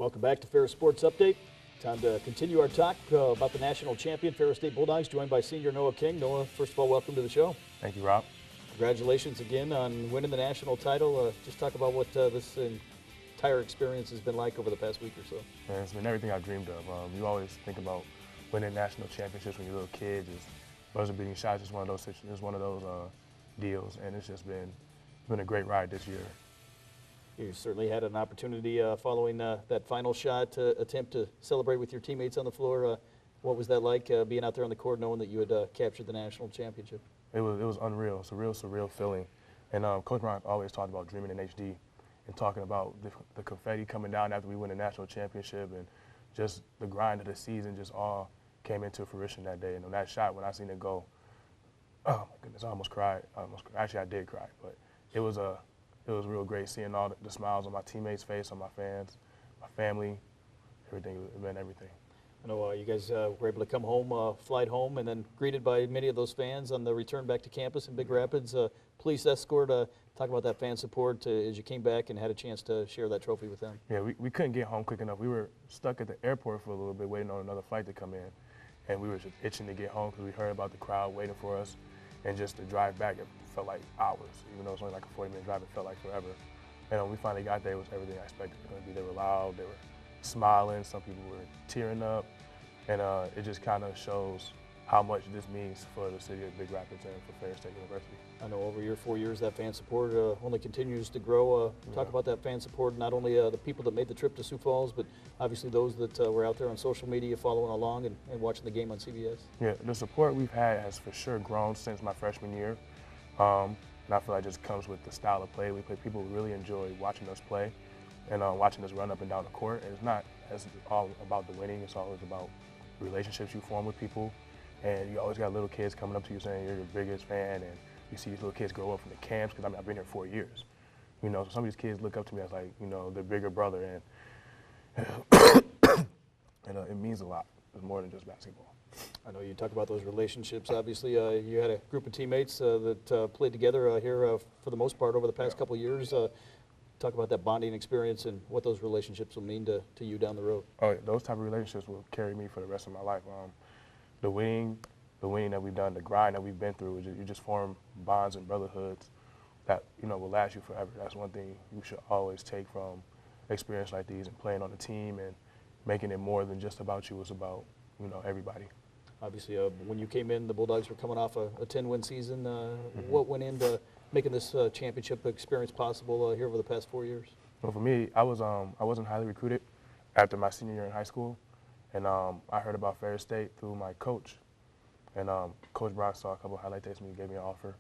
Welcome back to Ferris Sports Update. Time to continue our talk about the national champion, Ferris State Bulldogs, joined by senior Noah King. Noah, first of all, welcome to the show. Thank you, Rob. Congratulations again on winning the national title. Just talk about what this entire experience has been like over the past week or so. Man, it's been everything I dreamed of. You always think about winning national championships when you're little kids. Buzzer beating shots is one of those deals, and it's been a great ride this year. You certainly had an opportunity following that final shot attempt to celebrate with your teammates on the floor. What was that like, being out there on the court knowing that you had captured the national championship? It was unreal. It's a real surreal feeling. And Coach Brown always talked about dreaming in HD and talking about the confetti coming down after we win the national championship, and just the grind of the season just all came into fruition that day. And on that shot, when I seen it go, oh my goodness, I almost cried. Actually, I did cry, but it was real great seeing all the smiles on my teammates' face, on my fans, my family, everything. It meant everything. I know you guys were able to come home, flight home, and then greeted by many of those fans on the return back to campus in Big Rapids. Police escort, talk about that fan support as you came back and had a chance to share that trophy with them. Yeah, we couldn't get home quick enough. We were stuck at the airport for a little bit waiting on another flight to come in, and we were just itching to get home because we heard about the crowd waiting for us, and just to drive back, it felt like hours. Even though it was only like a 40-minute drive, it felt like forever. And when we finally got there, it was everything I expected it to be. They were loud, they were smiling, some people were tearing up, and it just kind of shows how much this means for the city of Big Rapids and for Ferris State University. I know over your 4 years that fan support only continues to grow. Talk about that fan support, not only the people that made the trip to Sioux Falls, but obviously those that were out there on social media following along and watching the game on CBS. Yeah, the support we've had has for sure grown since my freshman year. And I feel like it just comes with the style of play we play. People really enjoy watching us play and watching us run up and down the court. And it's not all about the winning, it's always about relationships you form with people. And you always got little kids coming up to you saying you're your biggest fan, and you see these little kids grow up from the camps, because I've been here 4 years. You know, so some of these kids look up to me as like, you know, their bigger brother, and it means a lot. It's more than just basketball. I know you talk about those relationships. Obviously, you had a group of teammates that played together here for the most part over the past couple of years. Talk about that bonding experience and what those relationships will mean to you down the road. Oh, yeah, those type of relationships will carry me for the rest of my life. The winning that we've done, the grind that we've been through, you just form bonds and brotherhoods that, you know, will last you forever. That's one thing you should always take from experience like these, and playing on the team and making it more than just about you. It's about, you know, everybody. Obviously, when you came in, the Bulldogs were coming off a 10-win season. What went into making this championship experience possible here over the past 4 years? Well, for me, I wasn't highly recruited after my senior year in high school. And I heard about Ferris State through my coach. And Coach Brown saw a couple of highlight tapes of me, gave me an offer,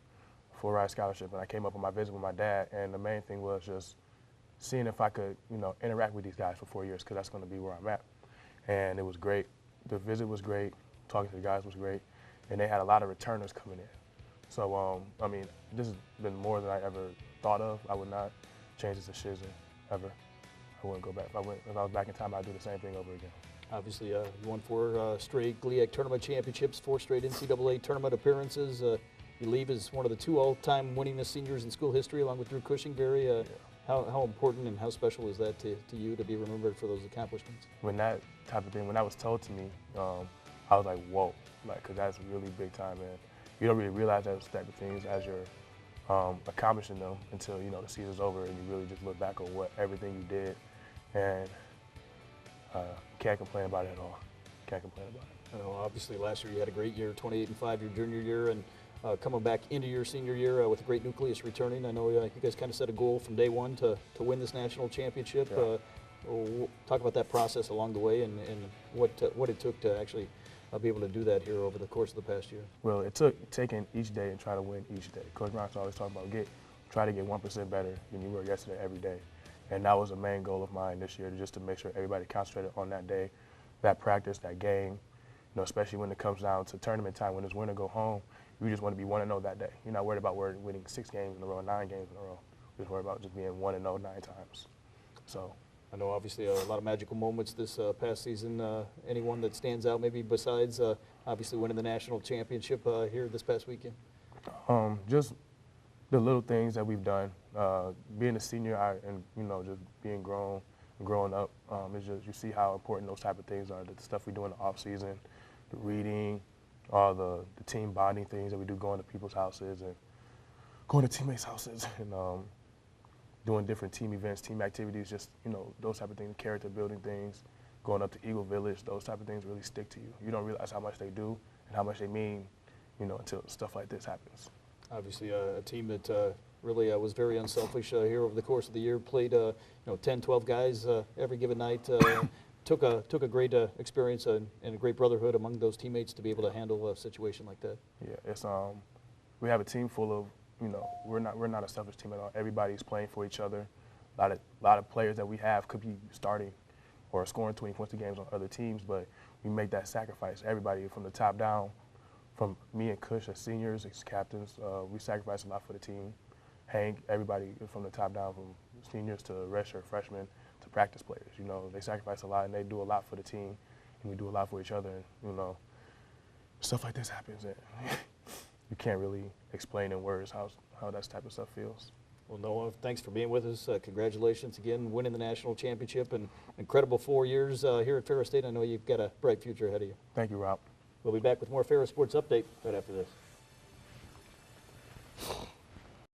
a full-ride scholarship. And I came up on my visit with my dad, and the main thing was just seeing if I could, you know, interact with these guys for 4 years, because that's going to be where I'm at. And it was great. The visit was great. Talking to the guys was great. And they had a lot of returners coming in. So, I mean, this has been more than I ever thought of. I would not change this decision ever. I wouldn't go back. If I was back in time, I'd do the same thing over again. Obviously, you won 4 straight GLIAC tournament championships, 4 straight NCAA tournament appearances. You leave as one of the 2 all-time winningest seniors in school history, along with Drew Cushing-Berry. How important and how special is that to you to be remembered for those accomplishments? When that type of thing, when that was told to me, I was like, whoa, like, because that's really big time, and you don't really realize those type of things as you're accomplishing them until, you know, the season's over and you really just look back on everything you did, and can't complain about it at all. Can't complain about it. You know, obviously, last year you had a great year, 28-5 your junior year, and coming back into your senior year with a great nucleus returning. I know you guys kind of set a goal from day one to win this national championship. Yeah. Talk about that process along the way and what it took to actually be able to do that here over the course of the past year. Well, it took taking each day and try to win each day. Coach Brown's always talking about try to get 1% better than you were yesterday every day. And that was a main goal of mine this year, just to make sure everybody concentrated on that day, that practice, that game. You know, especially when it comes down to tournament time, when it's win or go home, you just want to be 1-0 that day. You're not worried about winning 6 games in a row, 9 games in a row. You're just worried about just being 1-0 9 times. So I know obviously a lot of magical moments this past season. Anyone that stands out maybe besides obviously winning the national championship here this past weekend? Just the little things that we've done. Being a senior and, you know, just being grown growing up. It's just you see how important those type of things are. The stuff we do in the off season, the reading, all the team bonding things that we do, going to people's houses and going to teammates' houses and doing different team events, team activities, just, those type of things, character building things, going up to Eagle Village, those type of things really stick to you. You don't realize how much they do and how much they mean, until stuff like this happens. Obviously, a team that really was very unselfish here over the course of the year, played 10, 12 guys every given night, took a great experience and a great brotherhood among those teammates to be able to handle a situation like that. Yeah, it's we have a team full of, we're not a selfish team at all. Everybody's playing for each other. A lot of players that we have could be starting or scoring 20 points a games on other teams, but we make that sacrifice. Everybody from the top down, from me and Kush as seniors, as captains, we sacrifice a lot for the team. Hank, everybody from the top down, from seniors to redshirt freshmen to practice players. They sacrifice a lot and they do a lot for the team, and we do a lot for each other. And, stuff like this happens, and you can't really explain in words how that type of stuff feels. Well, Noah, thanks for being with us. Congratulations again, winning the national championship, and incredible 4 years here at Ferris State. I know you've got a bright future ahead of you. Thank you, Rob. We'll be back with more Ferris Sports Update right after this.